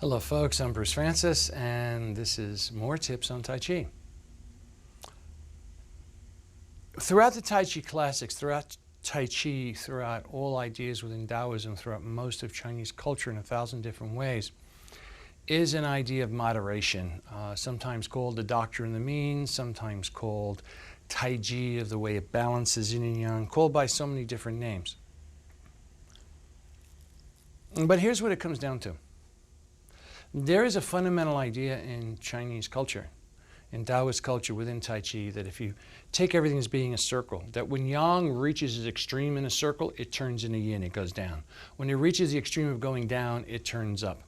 Hello folks, I'm Bruce Francis and this is more tips on Tai Chi. Throughout the Tai Chi classics, throughout Tai Chi, throughout all ideas within Taoism, throughout most of Chinese culture in 1,000 different ways, is an idea of moderation, sometimes called the doctrine of the mean, sometimes called Tai Chi, of the way it balances yin and yang, called by so many different names. But here's what it comes down to. There is a fundamental idea in Chinese culture, in Taoist culture within Tai Chi, that if you take everything as being a circle, that when yang reaches its extreme in a circle, it turns into yin, it goes down. When it reaches the extreme of going down, it turns up.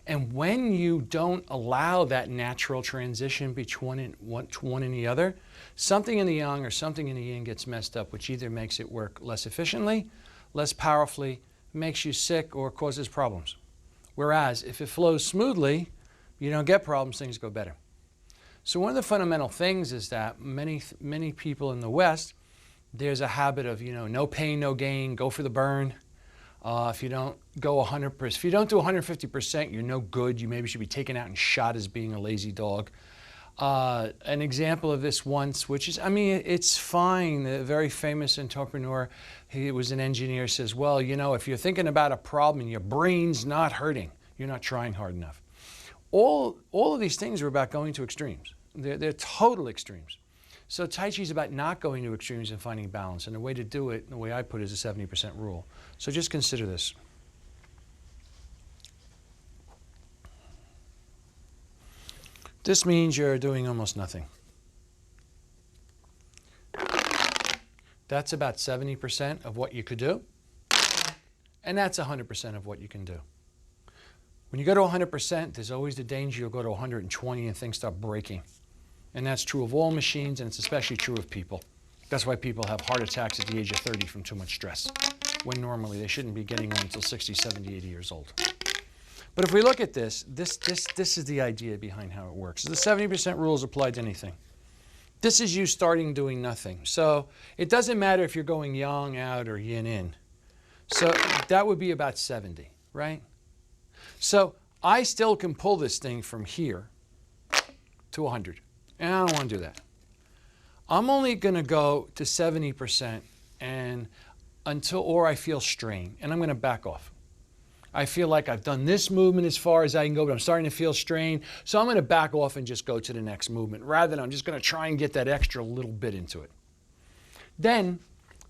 And when you don't allow that natural transition between one and the other, something in the yang or something in the yin gets messed up, which either makes it work less efficiently, less powerfully, makes you sick, or causes problems. Whereas if it flows smoothly, you don't get problems, things go better. So one of the fundamental things is that many people in the West, there's a habit of, no pain, no gain, go for the burn. If you don't go 100%, if you don't do 150%, you're no good. You maybe should be taken out and shot as being a lazy dog. An example of this once, which is, it's fine. A very famous entrepreneur, he was an engineer, says, well, if you're thinking about a problem and your brain's not hurting, you're not trying hard enough. All of these things are about going to extremes. They're total extremes. So Tai Chi is about not going to extremes and finding balance. And the way to do it, the way I put it, is a 70% rule. So just consider this. This means you're doing almost nothing. That's about 70% of what you could do, and that's 100% of what you can do. When you go to 100%, there's always the danger you'll go to 120 and things start breaking. And that's true of all machines, and it's especially true of people. That's why people have heart attacks at the age of 30 from too much stress, when normally they shouldn't be getting one until 60, 70, 80 years old. But if we look at this is the idea behind how it works. The 70% rule is applied to anything. This is you starting doing nothing. So it doesn't matter if you're going yang out or yin in. So that would be about 70, right? So I still can pull this thing from here to 100. And I don't want to do that. I'm only going to go to 70% or I feel strain, and I'm going to back off. I feel like I've done this movement as far as I can go, but I'm starting to feel strain. So I'm going to back off and just go to the next movement, rather than I'm just going to try and get that extra little bit into it. Then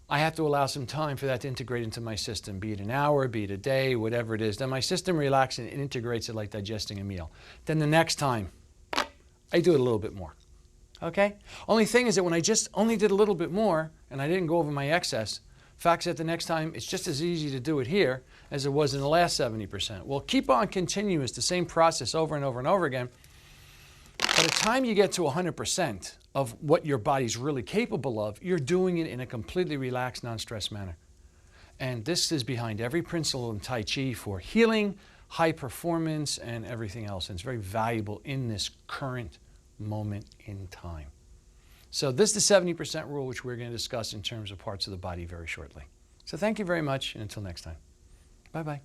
I have to allow some time for that to integrate into my system, be it an hour, be it a day, whatever it is. Then my system relaxes and integrates it like digesting a meal. Then the next time, I do it a little bit more. Okay? Only thing is that when I just only did a little bit more and I didn't go over my excess, facts that the next time it's just as easy to do it here as it was in the last 70%. Well, keep on continuous, the same process over and over and over again. By the time you get to 100% of what your body's really capable of, you're doing it in a completely relaxed, non-stressed manner. And this is behind every principle in Tai Chi for healing, high performance, and everything else. And it's very valuable in this current moment in time. So this is the 70% rule, which we're going to discuss in terms of parts of the body very shortly. So thank you very much, and until next time. Bye-bye.